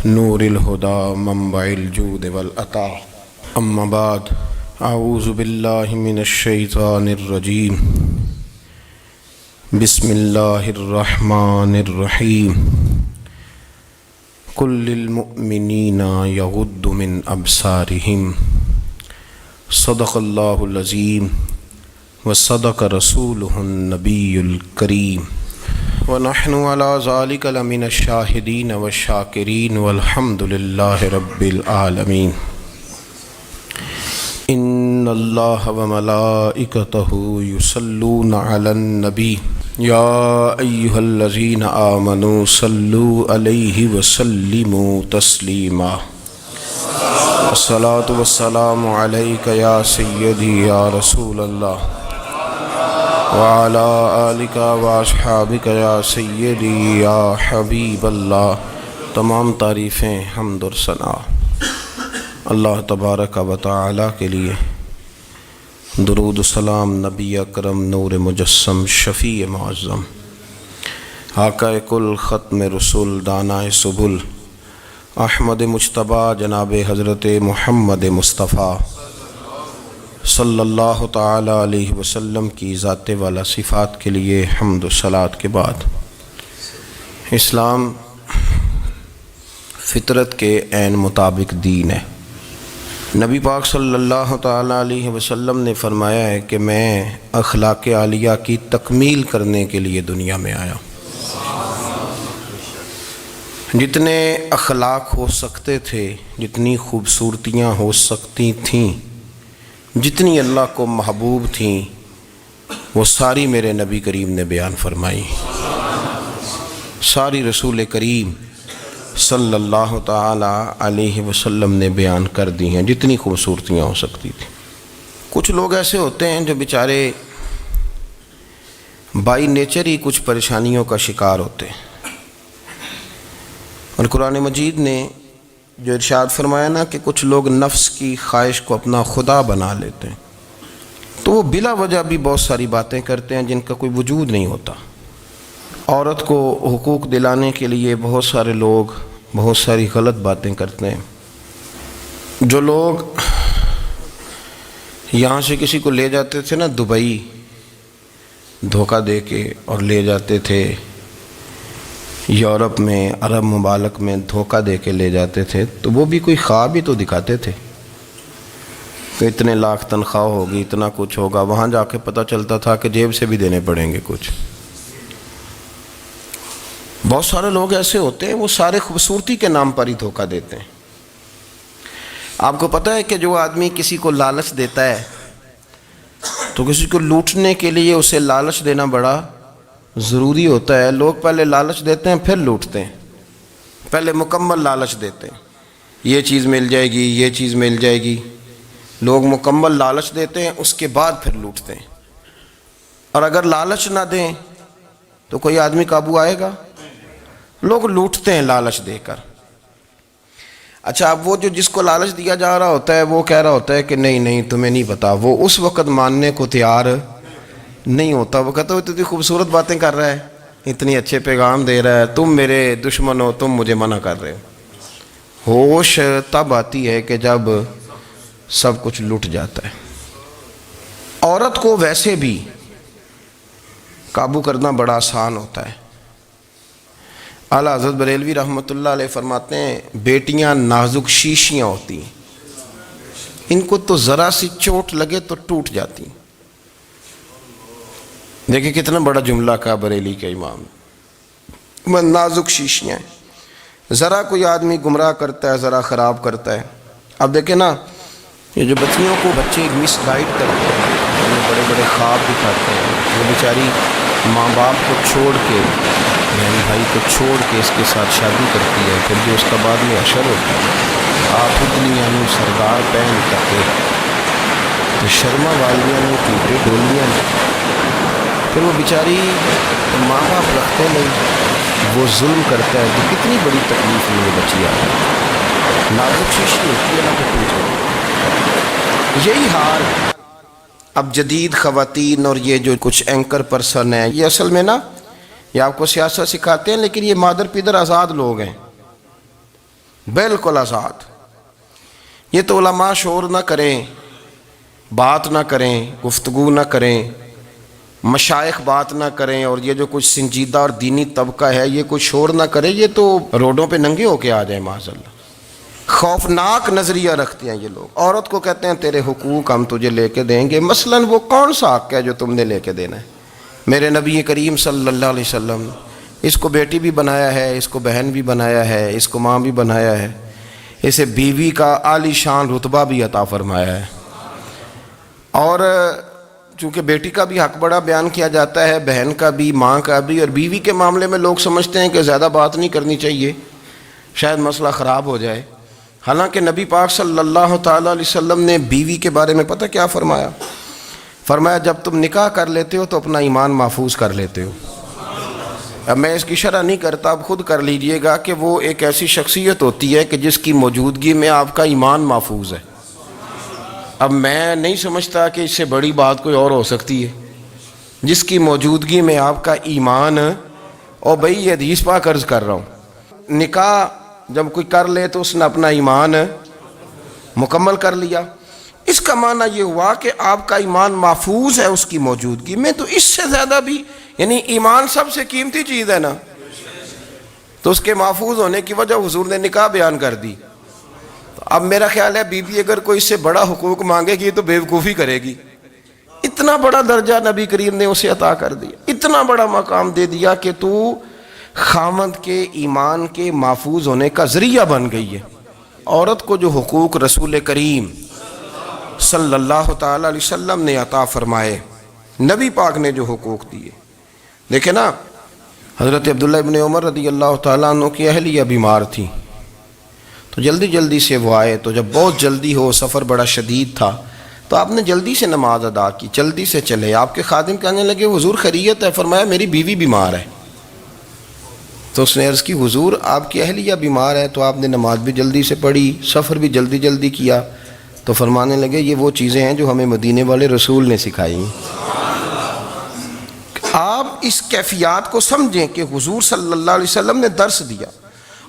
نور الہدا منبع الجود والعطا اما بعد اعوذ باللہ من الشیطان الرجیم بسم اللہ الرحمن الرحیم قل للمؤمنین یغضوا من ابصارہم صدق اللہ العظیم وصدق رسولہ النبی الکریم ونحن علی ذلک لمن الشاہدین والشاکرین والحمد للہ رب العالمین ان اللہ وملائکتہ یصلون علی النبی یا ایہا الذین آمنوا صلوا علیہ وسلموا تسلیما الصلاۃ والسلام علیک یا سیدی یا رسول اللہ وعلی آلک واصحابک یا سیدی یا حبیب اللہ۔ تمام تعریفیں حمد اور ثنا اللہ تبارک و تعالی کے لیے، درود و سلام نبی اکرم نور مجسم شفیع معظم آقا کل ختم رسول دانائے سبل احمد مجتبیٰ جناب حضرت محمد مصطفیٰ صلی اللہ تعالی علیہ وسلم کی ذات والا صفات کے لیے حمد و صلات کے بعد، اسلام فطرت کے عین مطابق دین ہے۔ نبی پاک صلی اللہ تعالی علیہ وسلم نے فرمایا ہے کہ میں اخلاق عالیہ کی تکمیل کرنے کے لیے دنیا میں آیا۔ جتنے اخلاق ہو سکتے تھے، جتنی خوبصورتیاں ہو سکتی تھیں، جتنی اللہ کو محبوب تھیں، وہ ساری میرے نبی کریم نے بیان فرمائی، ساری رسول کریم صلی اللہ تعالی علیہ وسلم نے بیان کر دی ہیں، جتنی خوبصورتیاں ہو سکتی تھیں۔ کچھ لوگ ایسے ہوتے ہیں جو بیچارے بائی نیچر ہی کچھ پریشانیوں کا شکار ہوتے ہیں، اور قرآن مجید نے جو ارشاد فرمایا نا کہ کچھ لوگ نفس کی خواہش کو اپنا خدا بنا لیتے ہیں، تو وہ بلا وجہ بھی بہت ساری باتیں کرتے ہیں جن کا کوئی وجود نہیں ہوتا۔ عورت کو حقوق دلانے کے لیے بہت سارے لوگ بہت ساری غلط باتیں کرتے ہیں۔ جو لوگ یہاں سے کسی کو لے جاتے تھے نا دبئی، دھوکہ دے کے اور لے جاتے تھے یورپ میں، عرب ممالک میں دھوکہ دے کے لے جاتے تھے، تو وہ بھی کوئی خواب ہی تو دکھاتے تھے کہ اتنے لاکھ تنخواہ ہوگی، اتنا کچھ ہوگا۔ وہاں جا کے پتہ چلتا تھا کہ جیب سے بھی دینے پڑیں گے کچھ۔ بہت سارے لوگ ایسے ہوتے ہیں، وہ سارے خوبصورتی کے نام پر ہی دھوکہ دیتے ہیں۔ آپ کو پتہ ہے کہ جو آدمی کسی کو لالچ دیتا ہے تو کسی کو لوٹنے کے لیے اسے لالچ دینا بڑا ضروری ہوتا ہے۔ لوگ پہلے لالچ دیتے ہیں پھر لوٹتے ہیں، پہلے مکمل لالچ دیتے ہیں، یہ چیز مل جائے گی، یہ چیز مل جائے گی۔ لوگ مکمل لالچ دیتے ہیں، اس کے بعد پھر لوٹتے ہیں۔ اور اگر لالچ نہ دیں تو کوئی آدمی قابو آئے گا؟ لوگ لوٹتے ہیں لالچ دے کر۔ اچھا، اب وہ جو جس کو لالچ دیا جا رہا ہوتا ہے وہ کہہ رہا ہوتا ہے کہ نہیں نہیں تمہیں نہیں پتا، وہ اس وقت ماننے کو تیار نہیں ہوتا۔ وہ کہتا ہے اتنی خوبصورت باتیں کر رہا ہے، اتنی اچھے پیغام دے رہا ہے، تم میرے دشمن ہو، تم مجھے منع کر رہے ہو۔ ہوش تب آتی ہے کہ جب سب کچھ لٹ جاتا ہے۔ عورت کو ویسے بھی قابو کرنا بڑا آسان ہوتا ہے۔ اعلیٰ حضرت بریلوی رحمۃ اللہ علیہ فرماتے ہیں بیٹیاں نازک شیشیاں ہوتی ہیں، ان کو تو ذرا سی چوٹ لگے تو ٹوٹ جاتی ہیں۔ دیکھیں کتنا بڑا جملہ کہا بریلی کے امام، وہ نازک شیشیاں ہیں۔ ذرا کوئی آدمی گمراہ کرتا ہے، ذرا خراب کرتا ہے۔ اب دیکھیں نا، یہ جو بچیوں کو بچے مس گائیڈ کرتے ہیں، انہیں بڑے بڑے خواب دکھاتے ہیں، وہ بیچاری ماں باپ کو چھوڑ کے، بہن بھائی کو چھوڑ کے اس کے ساتھ شادی کرتی ہے، پھر جو اس کا بعد میں حشر ہوتا ہے، آپ اتنی یعنی سردار پہن کرتے تو شرما والیاں نے ٹوٹے ڈولیاں نے، پھر وہ بیچاری ماں باپ رکھتے نہیں، وہ ظلم کرتا ہے، تو کتنی بڑی تکلیف میں وہ بچی آ ہے۔ نازک شیشی ہوتی ہے نا کہ ٹوٹ جاتی۔ یہی حال اب جدید خواتین اور یہ جو کچھ اینکر پرسن ہیں، یہ اصل میں نا یہ آپ کو سیاست سکھاتے ہیں، لیکن یہ مادر پیدر آزاد لوگ ہیں۔ بالکل آزاد. یہ تو علماء شور نہ کریں، بات نہ کریں، گفتگو نہ کریں، مشائخ بات نہ کریں، اور یہ جو کچھ سنجیدہ اور دینی طبقہ ہے یہ کوئی شور نہ کرے، یہ تو روڈوں پہ ننگے ہو کے آ جائیں معاذ اللہ. خوفناک نظریہ رکھتے ہیں یہ لوگ. عورت کو کہتے ہیں تیرے حقوق ہم تجھے لے کے دیں گے. مثلاً وہ کون سا حق ہے جو تم نے لے کے دینا ہے؟ میرے نبی کریم صلی اللہ علیہ وسلم اس کو بیٹی بھی بنایا ہے، اس کو بہن بھی بنایا ہے، اس کو ماں بھی بنایا ہے، اسے بیوی کا عالی شان رتبہ بھی عطا فرمایا ہے. اور چونکہ بیٹی کا بھی حق بڑا بیان کیا جاتا ہے، بہن کا بھی، ماں کا بھی. اور بیوی کے معاملے میں لوگ سمجھتے ہیں کہ زیادہ بات نہیں کرنی چاہیے، شاید مسئلہ خراب ہو جائے. حالانکہ نبی پاک صلی اللہ تعالیٰ علیہ وسلم نے بیوی کے بارے میں پتہ کیا فرمایا؟ فرمایا جب تم نکاح کر لیتے ہو تو اپنا ایمان محفوظ کر لیتے ہو. اب میں اس کی شرح نہیں کرتا، اب خود کر لیجئے گا کہ وہ ایک ایسی شخصیت ہوتی ہے کہ جس کی موجودگی میں آپ کا ایمان محفوظ ہے. اب میں نہیں سمجھتا کہ اس سے بڑی بات کوئی اور ہو سکتی ہے. جس کی موجودگی میں آپ کا ایمان، اور بھئی یہ حدیث پاک عرض کر رہا ہوں، نکاح جب کوئی کر لے تو اس نے اپنا ایمان مکمل کر لیا. اس کا معنی یہ ہوا کہ آپ کا ایمان محفوظ ہے اس کی موجودگی میں. تو اس سے زیادہ بھی، یعنی ایمان سب سے قیمتی چیز ہے نا، تو اس کے محفوظ ہونے کی وجہ حضور نے نکاح بیان کر دی. تو اب میرا خیال ہے بی بی اگر کوئی اس سے بڑا حقوق مانگے گی تو بیوقوفی کرے گی. اتنا بڑا درجہ نبی کریم نے اسے عطا کر دیا، اتنا بڑا مقام دے دیا کہ تو خامد کے ایمان کے محفوظ ہونے کا ذریعہ بن گئی ہے. عورت کو جو حقوق رسول کریم صلی اللہ تعالی علیہ وسلم نے عطا فرمائے، نبی پاک نے جو حقوق دیے، دیکھیں نا، حضرت عبداللہ ابن عمر رضی اللہ تعالیٰ عنہ کی اہلیہ بیمار تھی، تو جلدی جلدی سے وہ آئے. تو جب بہت جلدی ہو، سفر بڑا شدید تھا، تو آپ نے جلدی سے نماز ادا کی، جلدی سے چلے. آپ کے خادم کہنے لگے حضور خیریت ہے؟ فرمایا میری بیوی بیمار ہے. تو اس نے عرض کی حضور آپ کی اہلیہ بیمار ہے. تو آپ نے نماز بھی جلدی سے پڑھی، سفر بھی جلدی جلدی کیا. تو فرمانے لگے یہ وہ چیزیں ہیں جو ہمیں مدینے والے رسول نے سکھائی ہیں. آپ اس کیفیات کو سمجھیں کہ حضور صلی اللہ علیہ وسلم نے درس دیا.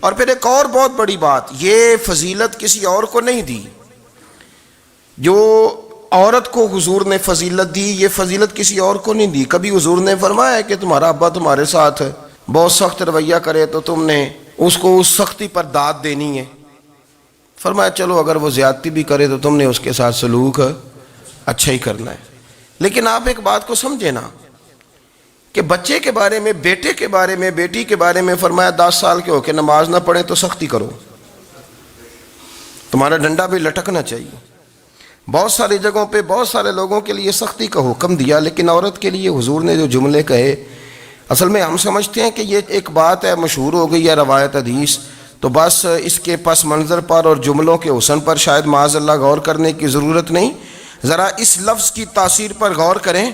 اور پھر ایک اور بہت بڑی بات، یہ فضیلت کسی اور کو نہیں دی. جو عورت کو حضور نے فضیلت دی، یہ فضیلت کسی اور کو نہیں دی. کبھی حضور نے فرمایا کہ تمہارا ابا تمہارے ساتھ بہت سخت رویہ کرے تو تم نے اس کو اس سختی پر داد دینی ہے. فرمایا چلو اگر وہ زیادتی بھی کرے تو تم نے اس کے ساتھ سلوک اچھا ہی کرنا ہے. لیکن آپ ایک بات کو سمجھے نا کہ بچے کے بارے میں، بیٹے کے بارے میں، بیٹی کے بارے میں فرمایا 10 سال کے ہو کے نماز نہ پڑھیں تو سختی کرو، تمہارا ڈنڈا بھی لٹکنا چاہیے. بہت ساری جگہوں پہ بہت سارے لوگوں کے لیے سختی کا حکم دیا، لیکن عورت کے لیے حضور نے جو جملے کہے، اصل میں ہم سمجھتے ہیں کہ یہ ایک بات ہے، مشہور ہو گئی ہے روایت حدیث، تو بس اس کے پس منظر پر اور جملوں کے حسن پر شاید معاذ اللہ غور کرنے کی ضرورت نہیں. ذرا اس لفظ کی تاثیر پر غور کریں.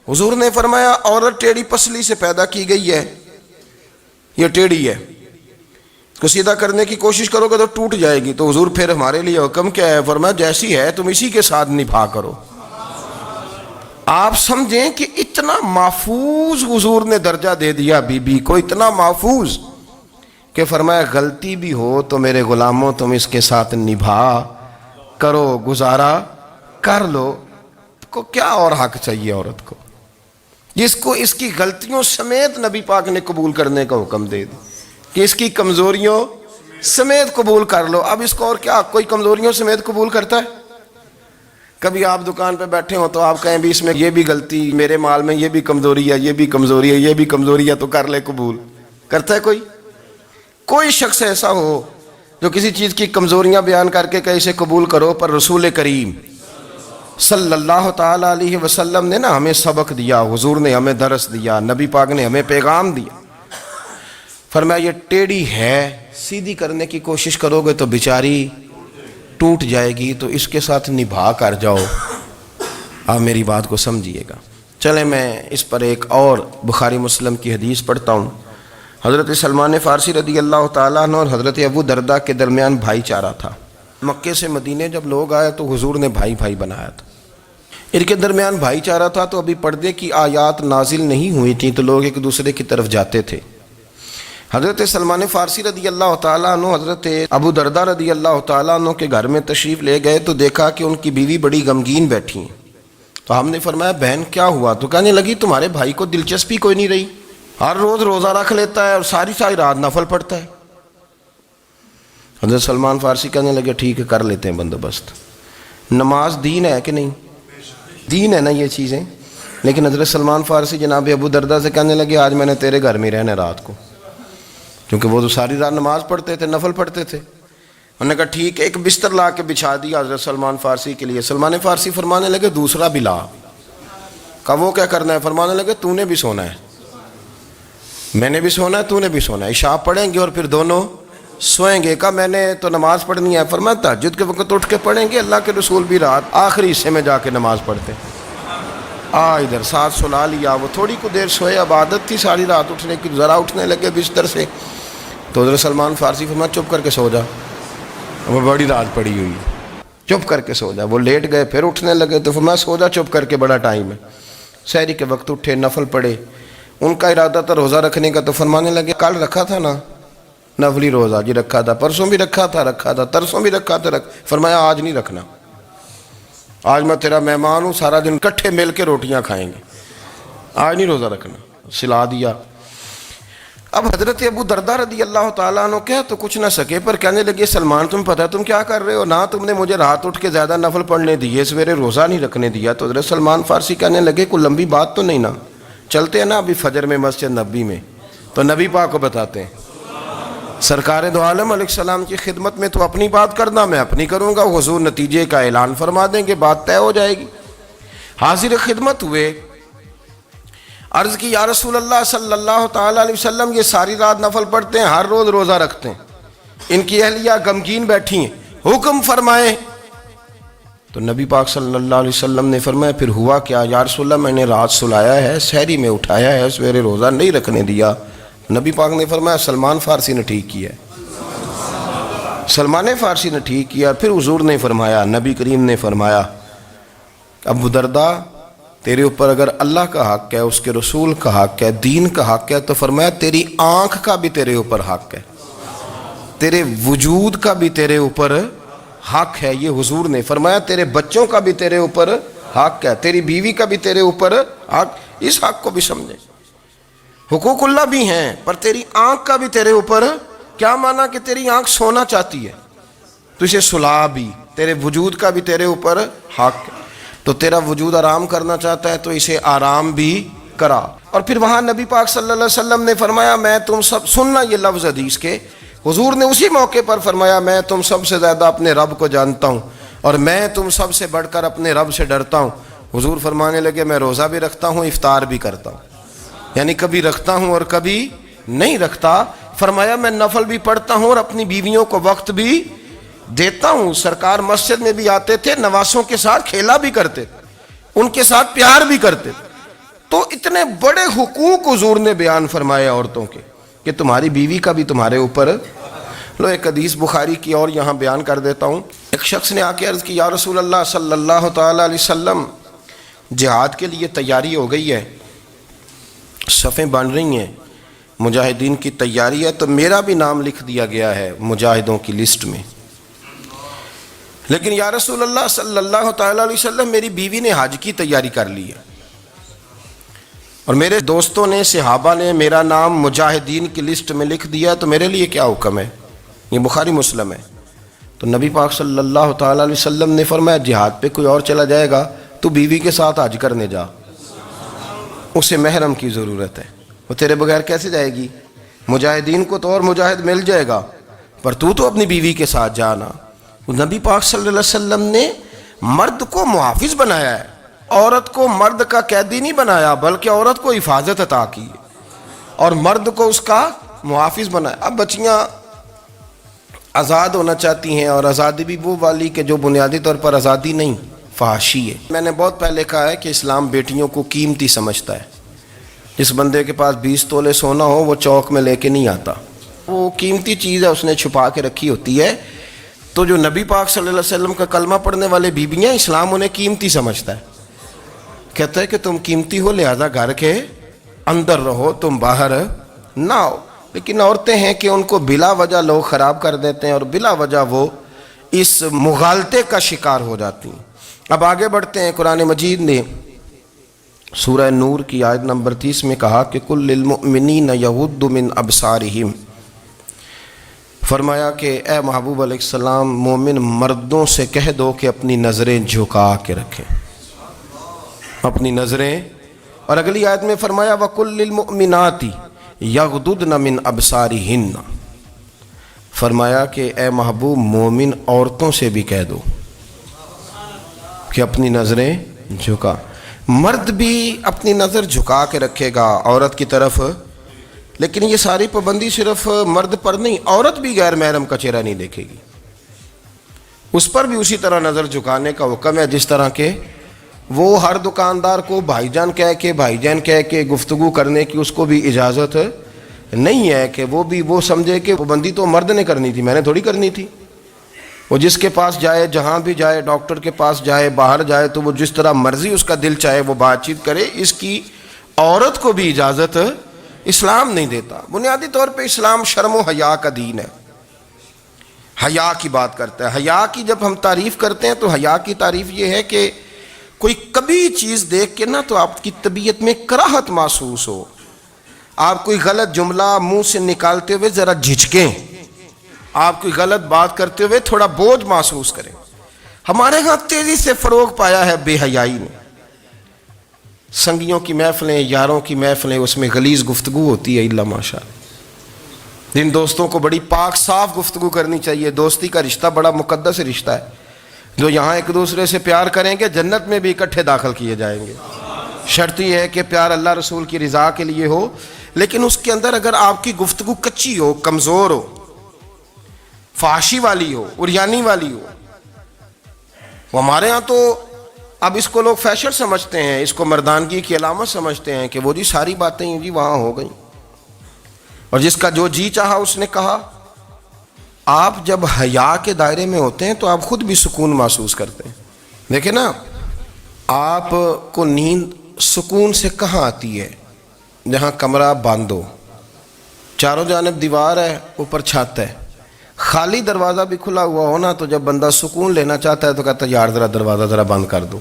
حضور نے فرمایا عورت ٹیڑھی پسلی سے پیدا کی گئی ہے، یہ ٹیڑھی ہے، اس کو سیدھا کرنے کی کوشش کرو گے تو ٹوٹ جائے گی. تو حضور پھر ہمارے لیے حکم کیا ہے؟ فرمایا جیسی ہے تم اسی کے ساتھ نبھا کرو. آپ سمجھیں کہ اتنا محفوظ حضور نے درجہ دے دیا بی بی کو، اتنا محفوظ کہ فرمایا غلطی بھی ہو تو میرے غلاموں تم اس کے ساتھ نبھا کرو، گزارا کر لو. کو کیا اور حق چاہیے عورت کو جس کو اس کی غلطیوں سمیت نبی پاک نے قبول کرنے کا حکم دے دی کہ اس کی کمزوریوں سمیت قبول کر لو. اب اس کو اور کیا کوئی کمزوریوں سمیت قبول کرتا ہے؟ کبھی آپ دکان پہ بیٹھے ہو تو آپ کہیں بھی اس میں یہ بھی غلطی، میرے مال میں یہ بھی کمزوری ہے، یہ بھی کمزوری ہے، یہ بھی کمزوری ہے، تو کر لے قبول. کرتا ہے کوئی؟ کوئی شخص ایسا ہو جو کسی چیز کی کمزوریاں بیان کر کے کہ اسے قبول کرو؟ پر رسول کریم صلی اللہ تعالی علیہ وسلم نے نا ہمیں سبق دیا، حضور نے ہمیں درس دیا، نبی پاک نے ہمیں پیغام دیا. فرمایا یہ ٹیڑھی ہے، سیدھی کرنے کی کوشش کرو گے تو بیچاری ٹوٹ جائے گی، تو اس کے ساتھ نبھا کر جاؤ. آپ میری بات کو سمجھیے گا. چلیں میں اس پر ایک اور بخاری مسلم کی حدیث پڑھتا ہوں. حضرت سلمان فارسی رضی اللہ تعالیٰ عنہ اور حضرت ابو درداء کے درمیان بھائی چارہ تھا. مکے سے مدینے جب لوگ آئے تو حضور نے بھائی بھائی بنایا تھا. ان کے درمیان بھائی چارہ تھا تو ابھی پردے کی آیات نازل نہیں ہوئی تھیں، تو لوگ ایک دوسرے کی طرف جاتے تھے. حضرت سلمان فارسی رضی اللہ تعالیٰ عنہ حضرت ابو دردہ رضی اللہ تعالیٰ عنہ کے گھر میں تشریف لے گئے تو دیکھا کہ ان کی بیوی بڑی غمگین بیٹھی ہیں. تو ہم نے فرمایا بہن کیا ہوا؟ تو کہنے لگی تمہارے بھائی کو دلچسپی کوئی نہیں رہی, ہر روز روزہ رکھ لیتا ہے اور ساری ساری رات نفل پڑھتا ہے. حضرت سلمان فارسی کہنے لگے ٹھیک ہے کر لیتے ہیں بندوبست. نماز دین ہے کہ نہیں؟ دین ہے نا یہ چیزیں. لیکن حضرت سلمان فارسی جناب ابو دردہ سے کہنے لگے آج میں نے تیرے گھر میں رہنا رات کو, کیونکہ وہ تو ساری رات نماز پڑھتے تھے, نفل پڑھتے تھے. انہوں نے کہا ٹھیک ہے, ایک بستر لا کے بچھا دیا حضرت سلمان فارسی کے لیے. سلمان فارسی فرمانے لگے دوسرا بھی لا. کہا وہ کیا کرنا ہے؟ فرمانے لگے تو نے بھی سونا ہے, میں نے بھی سونا ہے, تو نے بھی سونا ہے. عشاء پڑھیں گے اور پھر دونوں سوئیں گے. کہا میں نے تو نماز پڑھنی ہے. فرمایا تہجد کے وقت اٹھ کے پڑھیں گے, اللہ کے رسول بھی رات آخری حصے میں جا کے نماز پڑھتے. ادھر ساتھ سلا لیا. وہ تھوڑی کو دیر سوئے, اب عادت تھی ساری رات اٹھنے کی, ذرا اٹھنے لگے بستر سے تو حضرت سلمان فارسی فرمایا چپ کر کے سو جا, وہ بڑی رات پڑی ہوئی, چپ کر کے سو جا. وہ لیٹ گئے, پھر اٹھنے لگے تو فرمایا سو جا چپ کر کے, بڑا ٹائم ہے. سحری کے وقت اٹھے, نفل پڑھے. ان کا ارادہ تھا روزہ رکھنے کا, تو فرمانے لگے کل رکھا تھا نا نفلی روزہ؟ جی رکھا تھا. پرسوں بھی رکھا تھا, ترسوں بھی رکھا تھا. فرمایا آج نہیں رکھنا, آج میں تیرا مہمان ہوں, سارا دن کٹھے مل کے روٹیاں کھائیں گے, آج نہیں روزہ رکھنا. سلا دیا. اب حضرت ابو دردہ رضی اللہ تعالیٰ عنہ کہہ تو کچھ نہ سکے, پر کہنے لگے سلمان تم پتہ تم کیا کر رہے ہو, نہ تم نے مجھے رات اٹھ کے زیادہ نفل پڑھنے دیے, سویرے روزہ نہیں رکھنے دیا. تو حضرت سلمان فارسی کہنے لگے کوئی لمبی بات تو نہیں نا, چلتے ہیں نا ابھی فجر میں مسجد نبی میں, تو نبی پاک کو بتاتے ہیں. سرکار دو عالم علیہ السلام کی خدمت میں تو اپنی بات کرنا, میں اپنی کروں گا, حضور نتیجے کا اعلان فرما دیں گے, بات طے ہو جائے گی. حاضر خدمت ہوئے, عرض کی یا رسول اللہ صلی اللہ تعالیٰ علیہ وسلم یہ ساری رات نفل پڑھتے ہیں, ہر روز روزہ رکھتے ہیں, ان کی اہلیہ غمگین بیٹھی ہیں, حکم فرمائیں. تو نبی پاک صلی اللہ علیہ وسلم نے فرمایا پھر ہوا کیا؟ یا رسول اللہ میں نے رات سلایا ہے, سحری میں اٹھایا ہے, سویرے روزہ نہیں رکھنے دیا. نبی پاک نے فرمایا سلمان فارسی نے ٹھیک کیا, سلمان فارسی نے ٹھیک کیا. پھر حضور نے فرمایا, نبی کریم نے فرمایا ابو دردہ تیرے اوپر اگر اللہ کا حق ہے, اس کے رسول کا حق ہے, دین کا حق ہے, تو فرمایا تیری آنکھ کا بھی تیرے اوپر حق ہے, تیرے وجود کا بھی تیرے اوپر حق ہے. یہ حضور نے فرمایا تیرے بچوں کا بھی تیرے اوپر حق ہے, تیری بیوی کا بھی تیرے اوپر حق. اس حق کو بھی سمجھے, حقوق اللہ بھی ہیں, پر تیری آنکھ کا بھی تیرے اوپر. کیا مانا کہ تیری آنکھ سونا چاہتی ہے تو اسے سلا بھی, تیرے وجود کا بھی تیرے اوپر حق ہے. تو تیرا وجود آرام کرنا چاہتا ہے تو اسے آرام بھی کرا. اور پھر وہاں نبی پاک صلی اللہ علیہ وسلم نے فرمایا میں تم سب, سننا یہ لفظ حدیث کے, حضور نے اسی موقع پر فرمایا میں تم سب سے زیادہ اپنے رب کو جانتا ہوں اور میں تم سب سے بڑھ کر اپنے رب سے ڈرتا ہوں. حضور فرمانے لگے میں روزہ بھی رکھتا ہوں, افطار بھی کرتا ہوں, یعنی کبھی رکھتا ہوں اور کبھی نہیں رکھتا. فرمایا میں نفل بھی پڑھتا ہوں اور اپنی بیویوں کو وقت بھی دیتا ہوں. سرکار مسجد میں بھی آتے تھے, نواسوں کے ساتھ کھیلا بھی کرتے تھے, ان کے ساتھ پیار بھی کرتے تھے. تو اتنے بڑے حقوق حضور نے بیان فرمائے عورتوں کے کہ تمہاری بیوی کا بھی تمہارے اوپر. لو ایک حدیث بخاری کی اور یہاں بیان کر دیتا ہوں. ایک شخص نے آ کے عرض کی یا رسول اللہ صلی اللہ تعالیٰ علیہ وسلم جہاد کے لیے تیاری ہو گئی ہے, صفیں بن رہی ہیں, مجاہدین کی تیاری ہے, تو میرا بھی نام لکھ دیا گیا ہے مجاہدوں کی لسٹ میں, لیکن یا رسول اللہ صلی اللہ تعالیٰ علیہ وسلم میری بیوی نے حج کی تیاری کر لی ہے اور میرے دوستوں نے, صحابہ نے میرا نام مجاہدین کی لسٹ میں لکھ دیا, تو میرے لیے کیا حکم ہے؟ یہ بخاری مسلم ہے. تو نبی پاک صلی اللہ تعالیٰ علیہ وسلم نے فرمایا جہاد پہ کوئی اور چلا جائے گا تو بیوی کے ساتھ حج کرنے جا, اسے محرم کی ضرورت ہے, وہ تیرے بغیر کیسے جائے گی؟ مجاہدین کو تو اور مجاہد مل جائے گا, پر تو اپنی بیوی کے ساتھ جانا. نبی پاک صلی اللہ علیہ وسلم نے مرد کو محافظ بنایا ہے, عورت کو مرد کا قیدی نہیں بنایا, بلکہ عورت کو حفاظت عطا کی اور مرد کو اس کا محافظ بنایا. اب بچیاں آزاد ہونا چاہتی ہیں, اور آزادی بھی وہ والی کہ جو بنیادی طور پر آزادی نہیں, فحاشی ہے. میں نے بہت پہلے کہا ہے کہ اسلام بیٹیوں کو قیمتی سمجھتا ہے. جس بندے کے پاس 20 تولے سونا ہو وہ چوک میں لے کے نہیں آتا, وہ قیمتی چیز ہے, اس نے چھپا کے رکھی ہوتی ہے. تو جو نبی پاک صلی اللہ علیہ وسلم کا کلمہ پڑھنے والے بیویاں, اسلام انہیں قیمتی سمجھتا ہے, کہتا ہے کہ تم قیمتی ہو لہذا گھر کے اندر رہو, تم باہر نہ آؤ. لیکن عورتیں ہیں کہ ان کو بلا وجہ لوگ خراب کر دیتے ہیں اور بلا وجہ وہ اس مغالطے کا شکار ہو جاتی ہیں۔ اب آگے بڑھتے ہیں۔ قرآن مجید نے سورہ نور کی آیت نمبر 30 میں کہا کہ کل للمؤمنین یغضوا من ابصارہم، فرمایا کہ اے محبوب علیہ السلام مومن مردوں سے کہہ دو کہ اپنی نظریں جھکا کے رکھیں، اپنی نظریں۔ اور اگلی آیت میں فرمایا وَقُلْ لِلْمُؤْمِنَاتِ يَغْضُضْنَ مِنْ أَبْصَارِهِنَّ، فرمایا کہ اے محبوب مومن عورتوں سے بھی کہہ دو کہ اپنی نظریں جھکا۔ مرد بھی اپنی نظر جھکا کے رکھے گا عورت کی طرف، لیکن یہ ساری پابندی صرف مرد پر نہیں، عورت بھی غیر محرم کا چہرہ نہیں دیکھے گی، اس پر بھی اسی طرح نظر جھکانے کا حکم ہے جس طرح کہ وہ ہر دکاندار کو بھائی جان کہہ کے گفتگو کرنے کی اس کو بھی اجازت نہیں ہے کہ وہ بھی وہ سمجھے کہ پابندی تو مرد نے کرنی تھی، میں نے تھوڑی کرنی تھی۔ وہ جس کے پاس جائے، جہاں بھی جائے، ڈاکٹر کے پاس جائے، باہر جائے، تو وہ جس طرح مرضی اس کا دل چاہے وہ بات چیت کرے، اس کی عورت کو بھی اجازت اسلام نہیں دیتا۔ بنیادی طور پہ اسلام شرم و حیا کا دین ہے، حیا کی بات کرتا ہے۔ حیا کی جب ہم تعریف کرتے ہیں تو حیا کی تعریف یہ ہے کہ کوئی کبھی چیز دیکھ کے نہ تو آپ کی طبیعت میں کراہت محسوس ہو، آپ کوئی غلط جملہ منہ سے نکالتے ہوئے ذرا جھجکیں، آپ کوئی غلط بات کرتے ہوئے تھوڑا بوجھ محسوس کریں۔ ہمارے ہاں تیزی سے فروغ پایا ہے بے حیائی نے، سنگیوں کی محفلیں، یاروں کی محفلیں، اس میں غلیظ گفتگو ہوتی ہے الا ماشاءاللہ۔ جن دوستوں کو بڑی پاک صاف گفتگو کرنی چاہیے، دوستی کا رشتہ بڑا مقدس رشتہ ہے، جو یہاں ایک دوسرے سے پیار کریں گے جنت میں بھی اکٹھے داخل کیے جائیں گے۔ شرط یہ ہے کہ پیار اللہ رسول کی رضا کے لیے ہو، لیکن اس کے اندر اگر آپ کی گفتگو کچی ہو، کمزور ہو، فحاشی والی ہو، عریانی والی ہو، وہ ہمارے ہاں تو اب اس کو لوگ فیشن سمجھتے ہیں، اس کو مردانگی کی علامت سمجھتے ہیں کہ وہ جی ساری باتیں جی وہاں ہو گئیں اور جس کا جو جی چاہا اس نے کہا۔ آپ جب حیا کے دائرے میں ہوتے ہیں تو آپ خود بھی سکون محسوس کرتے ہیں۔ دیکھیں نا، آپ کو نیند سکون سے کہاں آتی ہے؟ جہاں کمرہ بند ہو، چاروں جانب دیوار ہے، اوپر چھت ہے، خالی دروازہ بھی کھلا ہوا ہو نا، تو جب بندہ سکون لینا چاہتا ہے تو کہتا ہے یار ذرا دروازہ ذرا بند کر دو۔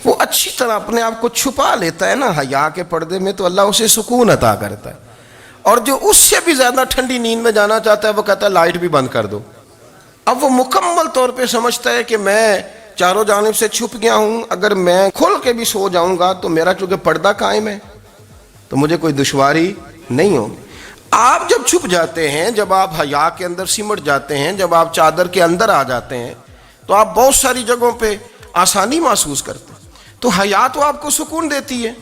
وہ اچھی طرح اپنے آپ کو چھپا لیتا ہے نا حیا کے پردے میں، تو اللہ اسے سکون عطا کرتا ہے۔ اور جو اس سے بھی زیادہ ٹھنڈی نیند میں جانا چاہتا ہے وہ کہتا ہے لائٹ بھی بند کر دو۔ اب وہ مکمل طور پہ سمجھتا ہے کہ میں چاروں جانب سے چھپ گیا ہوں، اگر میں کھل کے بھی سو جاؤں گا تو میرا چونکہ پردہ قائم ہے تو مجھے کوئی دشواری نہیں ہوگی۔ آپ جب چھپ جاتے ہیں، جب آپ حیا کے اندر سمٹ جاتے ہیں، جب آپ چادر کے اندر آ جاتے ہیں تو آپ بہت ساری جگہوں پہ آسانی محسوس کرتے ہیں۔ تو حیا تو آپ کو سکون دیتی ہے،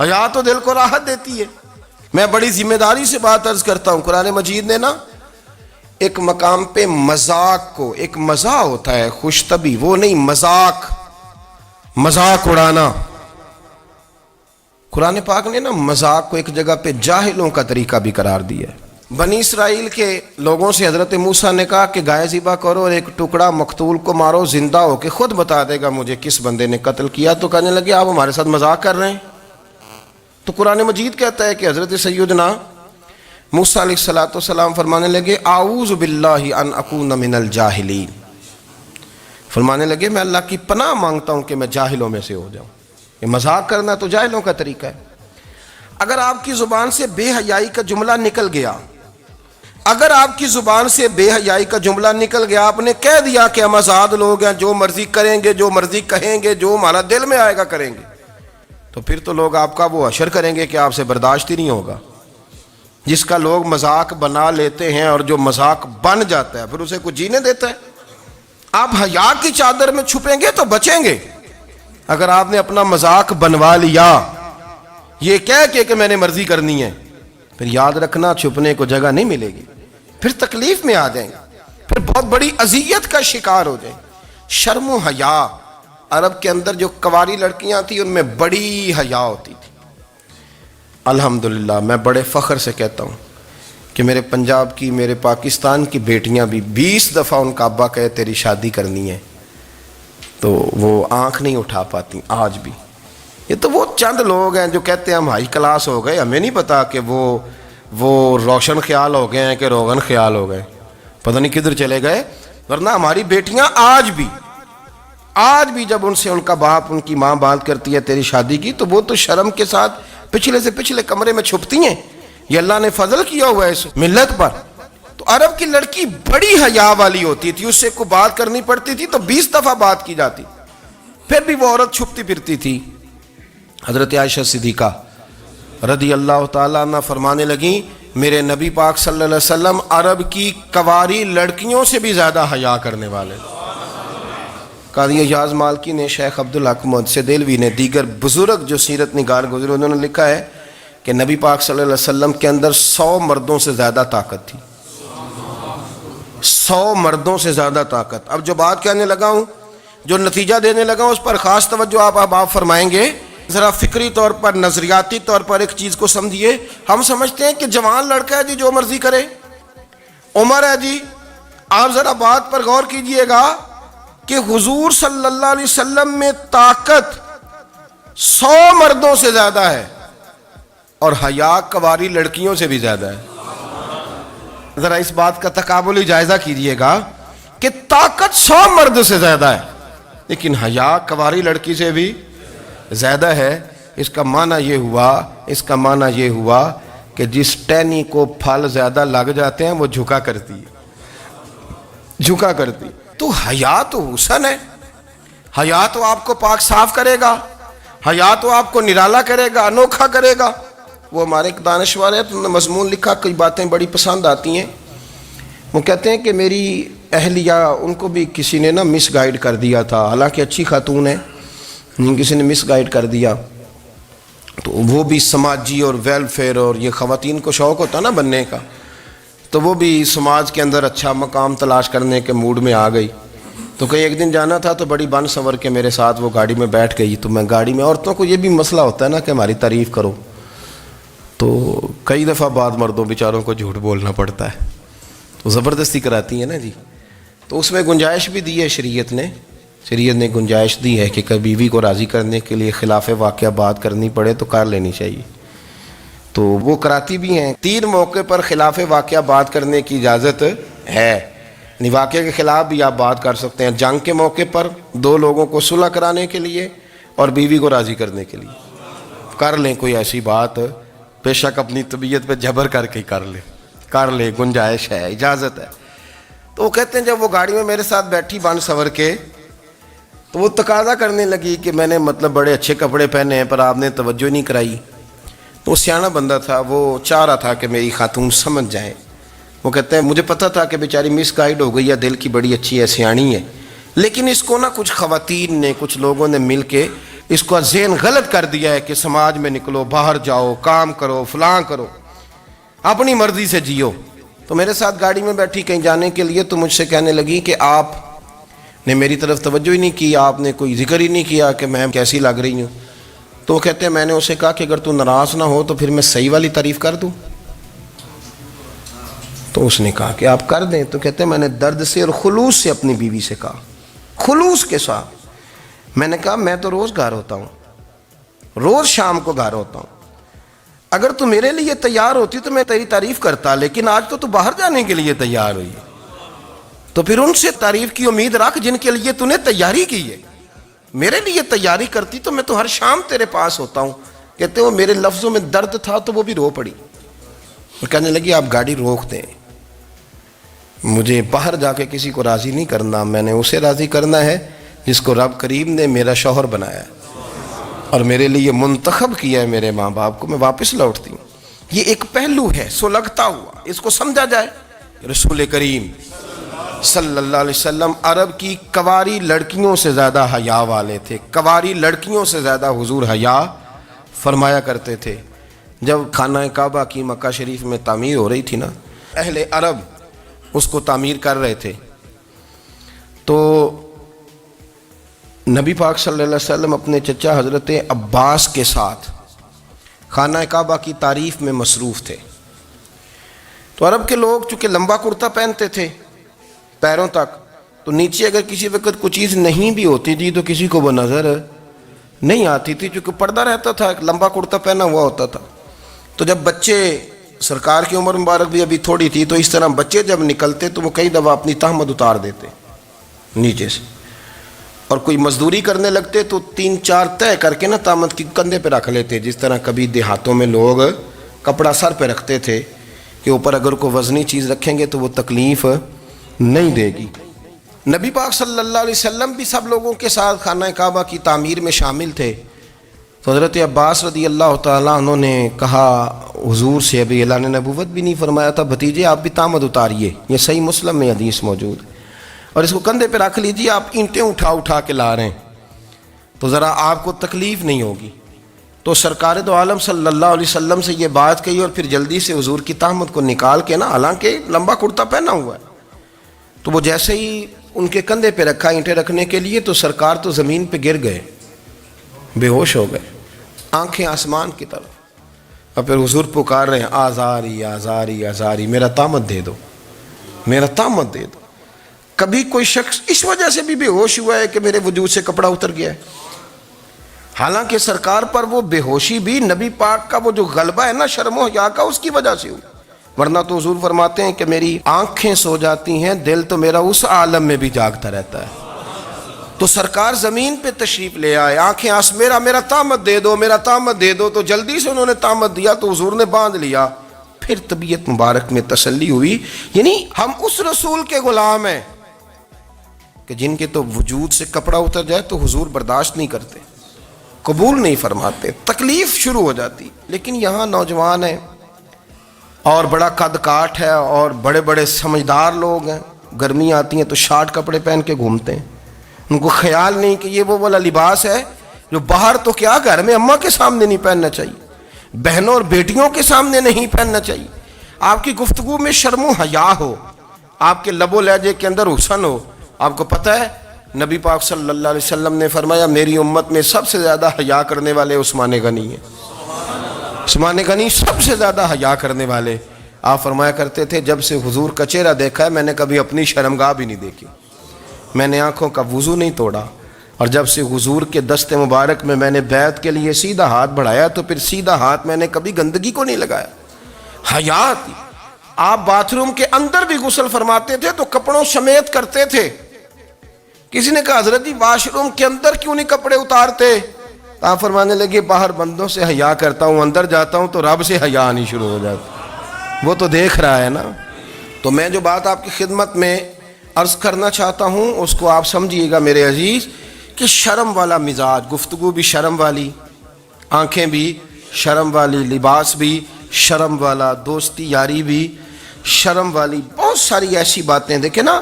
حیا تو دل کو راحت دیتی ہے۔ میں بڑی ذمہ داری سے بات عرض کرتا ہوں، قرآن مجید نے نا ایک مقام پہ مذاق کو، ایک مزاح ہوتا ہے خوش طبی، وہ نہیں، مذاق اڑانا، قرآن پاک نے نا مذاق کو ایک جگہ پہ جاہلوں کا طریقہ بھی قرار دیا ہے۔ بنی اسرائیل کے لوگوں سے حضرت موسیٰ نے کہا کہ گائے ذبح کرو اور ایک ٹکڑا مقتول کو مارو، زندہ ہو کے خود بتا دے گا مجھے کس بندے نے قتل کیا۔ تو کہنے لگے آپ ہمارے ساتھ مذاق کر رہے ہیں۔ تو قرآن مجید کہتا ہے کہ حضرت سیدنا موسیٰ علیہ السلام فرمانے لگے اعوذ باللہ ان اکون من الجاہلین، فرمانے لگے میں اللہ کی پناہ مانگتا ہوں کہ میں جاہلوں میں سے ہو جاؤں۔ یہ مذاق کرنا تو جاہلوں کا طریقہ ہے۔ اگر آپ کی زبان سے بے حیائی کا جملہ نکل گیا، اگر آپ کی زبان سے بے حیائی کا جملہ نکل گیا، آپ نے کہہ دیا کہ ہم آزاد لوگ ہیں، جو مرضی کریں گے، جو مرضی کہیں گے، جو ہمارا دل میں آئے گا کریں گے، تو پھر تو لوگ آپ کا وہ حشر کریں گے کہ آپ سے برداشت ہی نہیں ہوگا۔ جس کا لوگ مذاق بنا لیتے ہیں اور جو مذاق بن جاتا ہے پھر اسے کچھ جینے دیتا ہے۔ آپ حیا کی چادر میں چھپیں گے تو بچیں گے۔ اگر آپ نے اپنا مذاق بنوا لیا یہ کہہ کے کہ میں نے مرضی کرنی ہے، پھر یاد رکھنا چھپنے کو جگہ نہیں ملے گی، پھر تکلیف میں آ جائیں گے، پھر بہت بڑی اذیت کا شکار ہو جائیں۔ شرم و حیا، عرب کے اندر جو کنواری لڑکیاں تھیں ان میں بڑی حیا ہوتی تھی۔ الحمدللہ میں بڑے فخر سے کہتا ہوں کہ میرے پنجاب کی، میرے پاکستان کی بیٹیاں بھی 20 دفعہ ان کا ابا کہے تیری شادی کرنی ہے تو وہ آنکھ نہیں اٹھا پاتی آج بھی۔ یہ تو وہ چند لوگ ہیں جو کہتے ہیں ہم ہائی کلاس ہو گئے، ہمیں نہیں پتا کہ وہ وہ روشن خیال ہو گئے ہیں کہ روغن خیال ہو گئے، پتہ نہیں کدھر چلے گئے. ورنہ ہماری بیٹیاں آج بھی جب ان سے ان کا باپ ان کی ماں بات کرتی ہے تیری شادی کی، تو وہ تو شرم کے ساتھ پچھلے سے پچھلے کمرے میں چھپتی ہیں. یہ اللہ نے فضل کیا ہوا ہے اس ملت پر. تو عرب کی لڑکی بڑی حیا والی ہوتی تھی، اس سے کوئی بات کرنی پڑتی تھی تو 20 دفعہ بات کی جاتی، پھر بھی وہ عورت چھپتی پھرتی تھی. حضرت عائشہ صدیقہ رضی اللہ تعالیٰ عنہ فرمانے لگیں میرے نبی پاک صلی اللہ علیہ وسلم عرب کی کواری لڑکیوں سے بھی زیادہ حیا کرنے والے. قاضی اعجاز مالکی نے، شیخ عبدالحق محدث دہلوی نے، دیگر بزرگ جو سیرت نگار گزرے انہوں نے لکھا ہے کہ نبی پاک صلی اللہ علیہ وسلم کے اندر 100 مردوں سے زیادہ طاقت تھی. 100 مردوں سے زیادہ طاقت. اب جو بات کہنے لگا ہوں، جو نتیجہ دینے لگا ہوں، اس پر خاص توجہ آپ فرمائیں گے. ذرا فکری طور پر، نظریاتی طور پر ایک چیز کو سمجھیے. ہم سمجھتے ہیں کہ جوان لڑکا ہے جی جو مرضی کرے، عمر ہے جی. آپ ذرا بات پر غور کیجئے گا کہ حضور صلی اللہ علیہ وسلم میں طاقت 100 مردوں سے زیادہ ہے اور حیا کواری لڑکیوں سے بھی زیادہ ہے. ذرا اس بات کا تقابلی جائزہ کیجئے گا کہ طاقت 100 مرد سے زیادہ ہے لیکن حیا کواری لڑکی سے بھی زیادہ ہے. اس کا معنی یہ ہوا کہ جس ٹہنی کو پھل زیادہ لگ جاتے ہیں وہ جھکا کرتی. تو حیا تو حسن ہے، حیا تو آپ کو پاک صاف کرے گا، حیا تو آپ کو نرالا کرے گا، انوکھا کرے گا. وہ ہمارے ایک دانشور ہے، تو مضمون لکھا، کئی باتیں بڑی پسند آتی ہیں. وہ کہتے ہیں کہ میری اہلیہ، ان کو بھی کسی نے مس گائیڈ کر دیا تھا، حالانکہ اچھی خاتون ہے، کسی نے مس گائیڈ کر دیا. تو وہ بھی سماجی اور ویلفیئر اور یہ خواتین کو شوق ہوتا نا بننے کا، تو وہ بھی سماج کے اندر اچھا مقام تلاش کرنے کے موڈ میں آ گئی. تو کہیں ایک دن جانا تھا تو بڑی بن سنور کے میرے ساتھ وہ گاڑی میں بیٹھ گئی. تو میں گاڑی میں، عورتوں کو یہ بھی مسئلہ ہوتا ہے نا کہ ہماری تعریف کرو، تو کئی دفعہ بعد مردوں بیچاروں کو جھوٹ بولنا پڑتا ہے، تو زبردستی کراتی ہیں نا جی. تو اس میں گنجائش بھی دی ہے شریعت نے گنجائش دی ہے کہ کبھی بیوی کو راضی کرنے کے لیے خلاف واقعہ بات کرنی پڑے تو کر لینی چاہیے. تو وہ کراتی بھی ہیں. 3 موقع پر خلاف واقعہ بات کرنے کی اجازت ہے، یعنی واقعے کے خلاف بھی آپ بات کر سکتے ہیں. جنگ کے موقع پر 2 لوگوں کو صلح کرانے کے لیے اور بیوی کو راضی کرنے کے لیے کر لیں کوئی ایسی بات، بے شک اپنی طبیعت پہ جبر کر کے کر لیں، گنجائش ہے، اجازت ہے. تو وہ کہتے ہیں جب وہ گاڑی میں میرے ساتھ بیٹھی بن سنور کے، تو وہ تقاضا کرنے لگی کہ میں نے بڑے اچھے کپڑے پہنے ہیں پر آپ نے توجہ نہیں کرائی. تو وہ سیاںا بندہ تھا، وہ چاہ رہا تھا کہ میری خاتون سمجھ جائے. وہ کہتے ہیں مجھے پتہ تھا کہ بیچاری مس گائیڈ ہو گئی ہے، دل کی بڑی اچھی ہے، سیاਣੀ ہے، لیکن اس کو کچھ خواتین نے، کچھ لوگوں نے مل کے اس کو ذہن غلط کر دیا ہے کہ سماج میں نکلو، باہر جاؤ، کام کرو، فلاں کرو، اپنی مرضی سے جیو. تو میرے ساتھ گاڑی میں بیٹھی کہیں جانے کے لیے، تو مجھ سے کہنے لگی کہ آپ نے میری طرف توجہ ہی نہیں کی، آپ نے کوئی ذکر ہی نہیں کیا کہ میں کیسی لگ رہی ہوں. تو وہ کہتے ہیں میں نے اسے کہا کہ اگر تو ناراض نہ ہو تو پھر میں صحیح والی تعریف کر دوں. تو اس نے کہا کہ آپ کر دیں. تو کہتے ہیں میں نے درد سے اور خلوص سے اپنی بیوی سے کہا، خلوص کے ساتھ میں نے کہا میں تو روز گھر ہوتا ہوں، روز شام کو گھر ہوتا ہوں، اگر تو میرے لیے تیار ہوتی تو میں تیری تعریف کرتا، لیکن آج تو باہر جانے کے لیے تیار ہوئی، تو پھر ان سے تعریف کی امید رکھ جن کے لیے تو نے تیاری کی ہے. میرے لیے تیاری کرتی تو میں تو ہر شام تیرے پاس ہوتا ہوں. کہتے ہیں وہ میرے لفظوں میں درد تھا تو وہ بھی رو پڑی. اور کہنے لگی آپ گاڑی روک دیں، مجھے باہر جا کے کسی کو راضی نہیں کرنا، میں نے اسے راضی کرنا ہے جس کو رب کریم نے میرا شوہر بنایا ہے اور میرے لیے منتخب کیا ہے میرے ماں باپ کو. میں واپس لوٹتی ہوں. یہ ایک پہلو ہے سلگتا ہوا، اس کو سمجھا جائے. رسول کریم صلی اللہ علیہ وسلم عرب کی کواری لڑکیوں سے زیادہ حیا والے تھے، کواری لڑکیوں سے زیادہ حضور حیا فرمایا کرتے تھے. جب خانہ کعبہ کی مکہ شریف میں تعمیر ہو رہی تھی نا، اہل عرب اس کو تعمیر کر رہے تھے، تو نبی پاک صلی اللہ علیہ وسلم اپنے چچا حضرت عباس کے ساتھ خانہ کعبہ کی تعریف میں مصروف تھے. تو عرب کے لوگ چونکہ لمبا کرتا پہنتے تھے پیروں تک، تو نیچے اگر کسی وقت کوئی چیز نہیں بھی ہوتی تھی تو کسی کو وہ نظر نہیں آتی تھی، چونکہ پردہ رہتا تھا، ایک لمبا کرتا پہنا ہوا ہوتا تھا. تو جب بچے سرکار کی عمر مبارک بھی ابھی تھوڑی تھی، تو اس طرح بچے جب نکلتے تو وہ کئی دفعہ اپنی تہمت اتار دیتے نیچے سے، اور کوئی مزدوری کرنے لگتے تو 3-4 طے کر کے نا تہمت کی کندھے پہ رکھ لیتے، جس طرح کبھی دیہاتوں میں لوگ کپڑا سر پہ رکھتے تھے کہ اوپر اگر کوئی وزنی چیز رکھیں گے تو وہ تکلیف نہیں دے گی۔ نبی پاک صلی اللہ علیہ وسلم بھی سب لوگوں کے ساتھ خانہ کعبہ کی تعمیر میں شامل تھے، تو حضرت عباس رضی اللہ تعالیٰ عنہ نے کہا حضور سے، ابھی اعلان نبوت بھی نہیں فرمایا تھا، بھتیجے آپ بھی تہمت اتاریے، یہ صحیح مسلم میں حدیث موجود ہے، اور اس کو کندھے پہ رکھ لیجیے، آپ اینٹیں اٹھا کے لا رہے ہیں تو ذرا آپ کو تکلیف نہیں ہوگی۔ تو سرکار دو عالم صلی اللہ علیہ وسلم سے یہ بات کہی، اور پھر جلدی سے حضور کی تہمت کو نکال کے نا، حالانکہ لمبا کرتا پہنا ہوا ہے، تو وہ جیسے ہی ان کے کندھے پہ رکھا اینٹیں رکھنے کے لیے، تو سرکار تو زمین پہ گر گئے، بے ہوش ہو گئے، آنکھیں آسمان کی طرف، اور پھر حضور پکار رہے ہیں آزاری آزاری آزاری، میرا تہمت دے دو، میرا تہمت دے دو۔ کبھی کوئی شخص اس وجہ سے بھی بے ہوش ہوا ہے کہ میرے وجود سے کپڑا اتر گیا ہے؟ حالانکہ سرکار پر وہ بے ہوشی بھی نبی پاک کا وہ جو غلبہ ہے نا شرم و حیا کا، اس کی وجہ سے ہوئی، ورنہ تو حضور فرماتے ہیں کہ میری آنکھیں سو جاتی ہیں، دل تو میرا اس عالم میں بھی جاگتا رہتا ہے۔ تو سرکار زمین پہ تشریف لے آئے، آنکھیں میرا تہمت دے دو، میرا تہمت دے دو، تو جلدی سے انہوں نے تہمت دیا تو حضور نے باندھ لیا، پھر طبیعت مبارک میں تسلی ہوئی۔ یعنی ہم اس رسول کے غلام ہیں کہ جن کے تو وجود سے کپڑا اتر جائے تو حضور برداشت نہیں کرتے، قبول نہیں فرماتے، تکلیف شروع ہو جاتی۔ لیکن یہاں نوجوان ہیں اور بڑا قد کاٹ ہے اور بڑے بڑے سمجھدار لوگ ہیں، گرمی آتی ہیں تو شارٹ کپڑے پہن کے گھومتے ہیں، ان کو خیال نہیں کہ یہ وہ والا لباس ہے جو باہر تو کیا گھر میں اماں کے سامنے نہیں پہننا چاہیے، بہنوں اور بیٹیوں کے سامنے نہیں پہننا چاہیے، آپ کی گفتگو میں شرم و حیا ہو، آپ کے لب و لہجے کے اندر حسن ہو۔ آپ کو پتہ ہے نبی پاک صلی اللہ علیہ وسلم نے فرمایا میری امت میں سب سے زیادہ حیا کرنے والے عثمان غنی ہیں، عثمان غنی سب سے زیادہ حیا کرنے والے۔ آپ فرمایا کرتے تھے جب سے حضور کا چہرہ دیکھا ہے میں نے کبھی اپنی شرمگاہ بھی نہیں دیکھی، میں نے آنکھوں کا وضو نہیں توڑا، اور جب سے حضور کے دست مبارک میں نے بیعت کے لیے سیدھا ہاتھ بڑھایا تو پھر سیدھا ہاتھ میں نے کبھی گندگی کو نہیں لگایا، حیا تھی۔ آپ باتھ روم کے اندر بھی غسل فرماتے تھے تو کپڑوں سمیت کرتے تھے۔ کسی نے کہا حضرت جی واش روم کے اندر کیوں نہیں کپڑے اتارتے؟ آپ فرمانے لگے باہر بندوں سے حیا کرتا ہوں، اندر جاتا ہوں تو رب سے حیا آنی شروع ہو جاتی، وہ تو دیکھ رہا ہے نا۔ تو میں جو بات آپ کی خدمت میں عرض کرنا چاہتا ہوں اس کو آپ سمجھیے گا میرے عزیز، کہ شرم والا مزاج، گفتگو بھی شرم والی، آنکھیں بھی شرم والی، لباس بھی شرم والا، دوستی یاری بھی شرم والی، بہت ساری ایسی باتیں۔ دیکھیں نا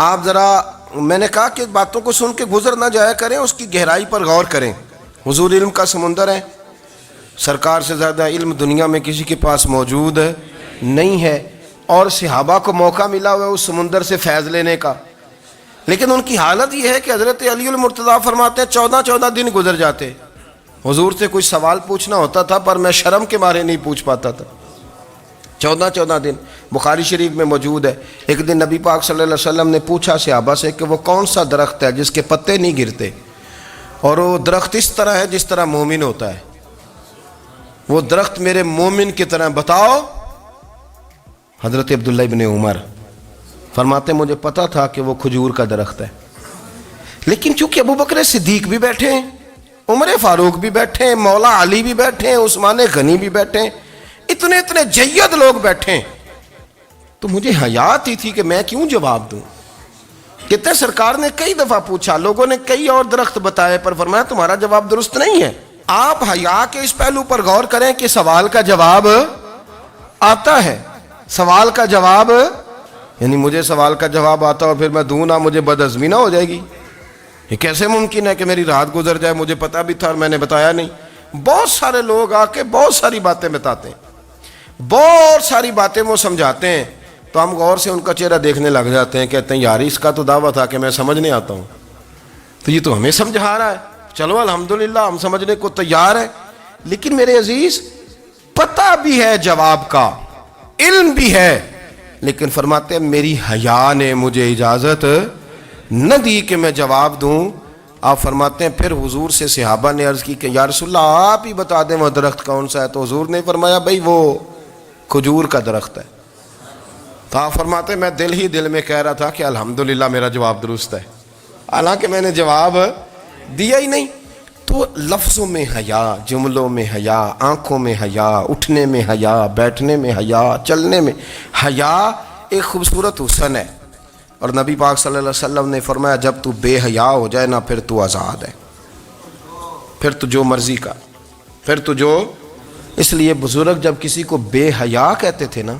آپ ذرا، میں نے کہا کہ باتوں کو سن کے گزر نہ جایا کریں، اس کی گہرائی پر غور کریں۔ حضور علم کا سمندر ہے، سرکار سے زیادہ علم دنیا میں کسی کے پاس موجود نہیں ہے، اور صحابہ کو موقع ملا ہوا ہے اس سمندر سے فیض لینے کا، لیکن ان کی حالت یہ ہے کہ حضرت علی المرتضیٰ فرماتے ہیں 14 دن گزر جاتے، حضور سے کوئی سوال پوچھنا ہوتا تھا پر میں شرم کے مارے نہیں پوچھ پاتا تھا، 14 دن۔ بخاری شریف میں موجود ہے، ایک دن نبی پاک صلی اللہ علیہ وسلم نے پوچھا صحابہ سے کہ وہ کون سا درخت ہے جس کے پتے نہیں گرتے، اور وہ درخت اس طرح ہے جس طرح مومن ہوتا ہے، وہ درخت میرے مومن کی طرح بتاؤ۔ حضرت عبداللہ ابن عمر فرماتے مجھے پتا تھا کہ وہ کھجور کا درخت ہے، لیکن چونکہ ابو بکر صدیق بھی بیٹھے ہیں، عمر فاروق بھی بیٹھے ہیں، مولا علی بھی بیٹھے ہیں، عثمان غنی بھی بیٹھے ہیں، اتنے جید لوگ بیٹھے ہیں، تو مجھے حیا آتی تھی کہ میں کیوں جواب دوں۔ کہتے سرکار نے کئی دفعہ پوچھا، لوگوں نے کئی اور درخت بتائے، پر فرمایا تمہارا جواب درست نہیں ہے۔ آپ حیا کے اس پہلو پر غور کریں کہ سوال کا جواب آتا ہے، سوال کا جواب، یعنی مجھے سوال کا جواب آتا اور پھر میں دوں نہ، مجھے بدعزمی نہ ہو جائے گی؟ یہ کیسے ممکن ہے کہ میری رات گزر جائے، مجھے پتا بھی تھا اور میں نے بتایا نہیں؟ بہت سارے لوگ آ کے بہت ساری باتیں بتاتے ہیں، بہت ساری باتیں وہ سمجھاتے ہیں، تو ہم غور سے ان کا چہرہ دیکھنے لگ جاتے ہیں، کہتے ہیں یار اس کا تو دعویٰ تھا کہ میں سمجھنے آتا ہوں، تو یہ تو ہمیں سمجھا رہا ہے، چلو الحمدللہ ہم سمجھنے کو تیار ہیں۔ لیکن میرے عزیز پتہ بھی ہے جواب کا، علم بھی ہے، لیکن فرماتے ہیں میری حیا نے مجھے اجازت نہ دی کہ میں جواب دوں۔ آپ فرماتے ہیں پھر حضور سے صحابہ نے عرض کی کہ یا رسول اللہ آپ ہی بتا دیں وہ درخت کون سا ہے، تو حضور نے فرمایا بھئی وہ کھجور کا درخت ہے. تو آپ فرماتے میں دل ہی دل میں کہہ رہا تھا کہ الحمدللہ میرا جواب درست ہے، حالانکہ میں نے جواب دیا ہی نہیں. تو لفظوں میں حیا، جملوں میں حیا، آنکھوں میں حیا، اٹھنے میں حیا، بیٹھنے میں حیا، چلنے میں حیا ایک خوبصورت حسن ہے. اور نبی پاک صلی اللہ علیہ وسلم نے فرمایا جب تو بے حیا ہو جائے نا پھر تو آزاد ہے، پھر تو جو مرضی کا، پھر تو جو. اس لیے بزرگ جب کسی کو بے حیا کہتے تھے نا،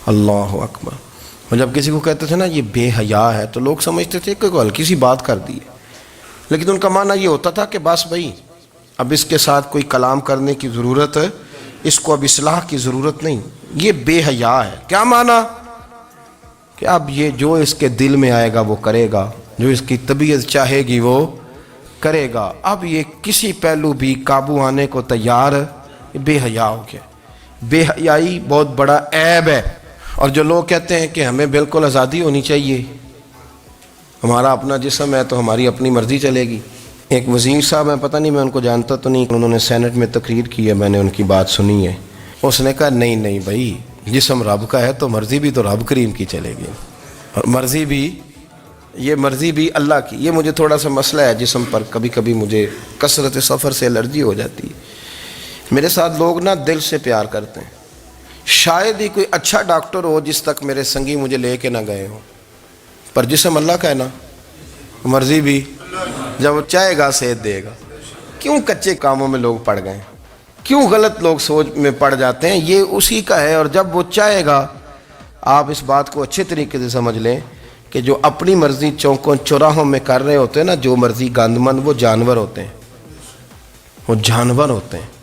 اللہ اکبر، اور جب کسی کو کہتے تھے نا یہ بے حیا ہے تو لوگ سمجھتے تھے کہ کوئی ہلکی سی بات کر دی ہے، لیکن ان کا معنی یہ ہوتا تھا کہ بس بھائی اب اس کے ساتھ کوئی کلام کرنے کی ضرورت ہے، اس کو اب اصلاح کی ضرورت نہیں، یہ بے حیا ہے. کیا معنی؟ کہ اب یہ جو اس کے دل میں آئے گا وہ کرے گا، جو اس کی طبیعت چاہے گی وہ کرے گا، اب یہ کسی پہلو بھی قابو آنے کو تیار، بے حیا ہو گیا. بے حیائی بہت بڑا عیب ہے. اور جو لوگ کہتے ہیں کہ ہمیں بالکل آزادی ہونی چاہیے، ہمارا اپنا جسم ہے تو ہماری اپنی مرضی چلے گی. ایک وزیر صاحب ہیں، پتہ نہیں میں ان کو جانتا تو نہیں، انہوں نے سینٹ میں تقریر کی ہے، میں نے ان کی بات سنی ہے. اس نے کہا نہیں بھائی، جسم رب کا ہے تو مرضی بھی تو رب کریم کی چلے گی، اور مرضی بھی اللہ کی. یہ مجھے تھوڑا سا مسئلہ ہے جسم پر، کبھی کبھی مجھے کثرت سفر سے الرجی ہو جاتی ہے. میرے ساتھ لوگ نا دل سے پیار کرتے ہیں، شاید ہی کوئی اچھا ڈاکٹر ہو جس تک میرے سنگی مجھے لے کے نہ گئے ہوں، پر جسم اللہ کا ہے نا، مرضی بھی جب وہ چاہے گا صحت دے گا. کیوں کچے کاموں میں لوگ پڑ گئے، کیوں غلط لوگ سوچ میں پڑ جاتے ہیں؟ یہ اسی کا ہے. اور جب وہ چاہے گا، آپ اس بات کو اچھے طریقے سے سمجھ لیں کہ جو اپنی مرضی چوکوں چوراہوں میں کر رہے ہوتے ہیں نا، جو مرضی گاندمند، وہ جانور ہوتے ہیں، وہ جانور ہوتے ہیں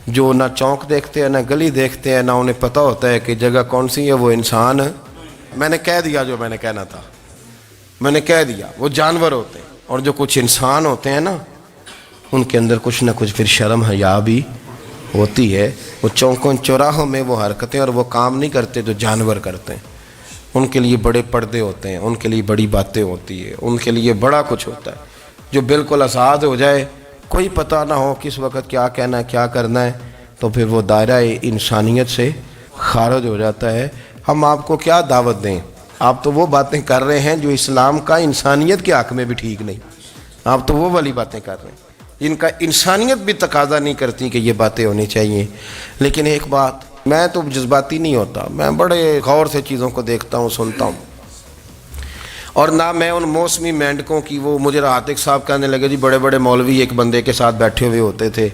جو نہ چونک دیکھتے ہیں نہ گلی دیکھتے ہیں، نہ انہیں پتہ ہوتا ہے کہ جگہ کون سی ہے. وہ انسان، میں نے کہہ دیا جو میں نے کہنا تھا، میں نے کہہ دیا، وہ جانور ہوتے ہیں. اور جو کچھ انسان ہوتے ہیں نا، ان کے اندر کچھ نہ کچھ پھر شرم حیا بھی ہوتی ہے. وہ چوکوں چوراہوں میں وہ حرکتیں اور وہ کام نہیں کرتے جو جانور کرتے ہیں. ان کے لیے بڑے پردے ہوتے ہیں، ان کے لیے بڑی باتیں ہوتی ہے، ان کے لیے بڑا کچھ ہوتا ہے. جو بالکل آزاد ہو جائے، کوئی پتہ نہ ہو کس وقت کیا کہنا ہے کیا کرنا ہے، تو پھر وہ دائرہ انسانیت سے خارج ہو جاتا ہے. ہم آپ کو کیا دعوت دیں؟ آپ تو وہ باتیں کر رہے ہیں جو اسلام کا انسانیت کے حق میں بھی ٹھیک نہیں. آپ تو وہ والی باتیں کر رہے ہیں جن کا انسانیت بھی تقاضا نہیں کرتی کہ یہ باتیں ہونی چاہیے. لیکن ایک بات، میں تو جذباتی نہیں ہوتا، میں بڑے غور سے چیزوں کو دیکھتا ہوں، سنتا ہوں. اور نہ میں ان موسمی مینڈکوں کی، وہ مجھے عاتق صاحب کہنے لگے جی بڑے بڑے مولوی ایک بندے کے ساتھ بیٹھے ہوئے ہوتے تھے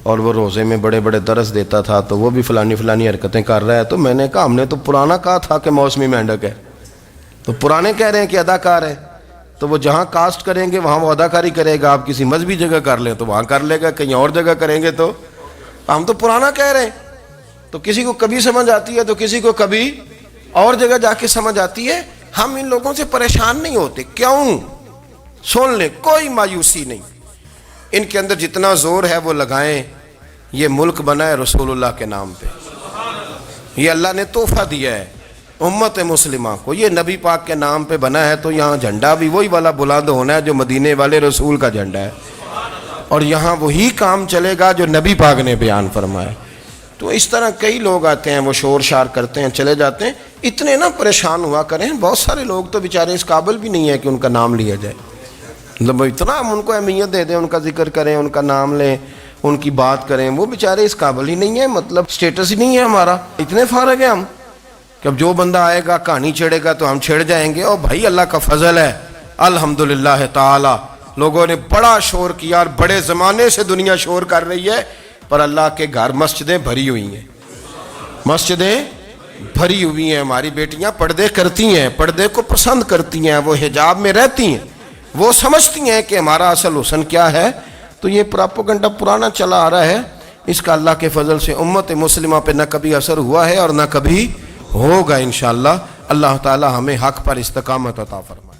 اور وہ روزے میں بڑے بڑے درس دیتا تھا تو وہ بھی فلانی حرکتیں کر رہا ہے. تو میں نے کہا ہم نے تو پرانا کہا تھا کہ موسمی مینڈک ہے، تو پرانے کہہ رہے ہیں کہ اداکار ہے، تو وہ جہاں کاسٹ کریں گے وہاں وہ اداکاری کرے گا. آپ کسی مذہبی جگہ کر لیں تو وہاں کر لے گا، کہیں اور جگہ کریں گے تو ہم تو پرانا کہہ رہے ہیں. تو کسی کو کبھی سمجھ آتی ہے تو کسی کو کبھی اور جگہ جا کے سمجھ آتی ہے. ہم ان لوگوں سے پریشان نہیں ہوتے. کیوں؟ سن لیں، کوئی مایوسی نہیں. ان کے اندر جتنا زور ہے وہ لگائیں. یہ ملک بنا ہے رسول اللہ کے نام پہ، یہ اللہ نے تحفہ دیا ہے امت مسلمہ کو. یہ نبی پاک کے نام پہ بنا ہے تو یہاں جھنڈا بھی وہی والا بلند ہونا ہے جو مدینے والے رسول کا جھنڈا ہے، اور یہاں وہی کام چلے گا جو نبی پاک نے بیان فرمایا. تو اس طرح کئی لوگ آتے ہیں، وہ شور شار کرتے ہیں، چلے جاتے ہیں. اتنے نہ پریشان ہوا کریں. بہت سارے لوگ تو بیچارے اس قابل بھی نہیں ہے کہ ان کا نام لیا جائے. مطلب اتنا ہم ان کو اہمیت دے دیں، ان کا ذکر کریں، ان کا نام لیں، ان کی بات کریں، وہ بیچارے اس قابل ہی نہیں ہے. مطلب سٹیٹس ہی نہیں ہے ہمارا. اتنے فارغ ہیں ہم کہ اب جو بندہ آئے گا کہانی چھیڑے گا تو ہم چھیڑ جائیں گے. اور بھائی اللہ کا فضل ہے الحمدللہ تعالی، لوگوں نے بڑا شور کیا اور بڑے زمانے سے دنیا شور کر رہی ہے، پر اللہ کے گھر مسجدیں بھری ہوئی ہیں، مسجدیں بھری ہوئی ہیں. ہماری بیٹیاں پردے کرتی ہیں، پردے کو پسند کرتی ہیں، وہ حجاب میں رہتی ہیں، وہ سمجھتی ہیں کہ ہمارا اصل حسن کیا ہے. تو یہ پراپوگنڈا پرانا چلا آ رہا ہے. اس کا اللہ کے فضل سے امت مسلمہ پہ نہ کبھی اثر ہوا ہے اور نہ کبھی ہوگا انشاءاللہ. اللہ تعالی ہمیں حق پر استقامت عطا فرمائے.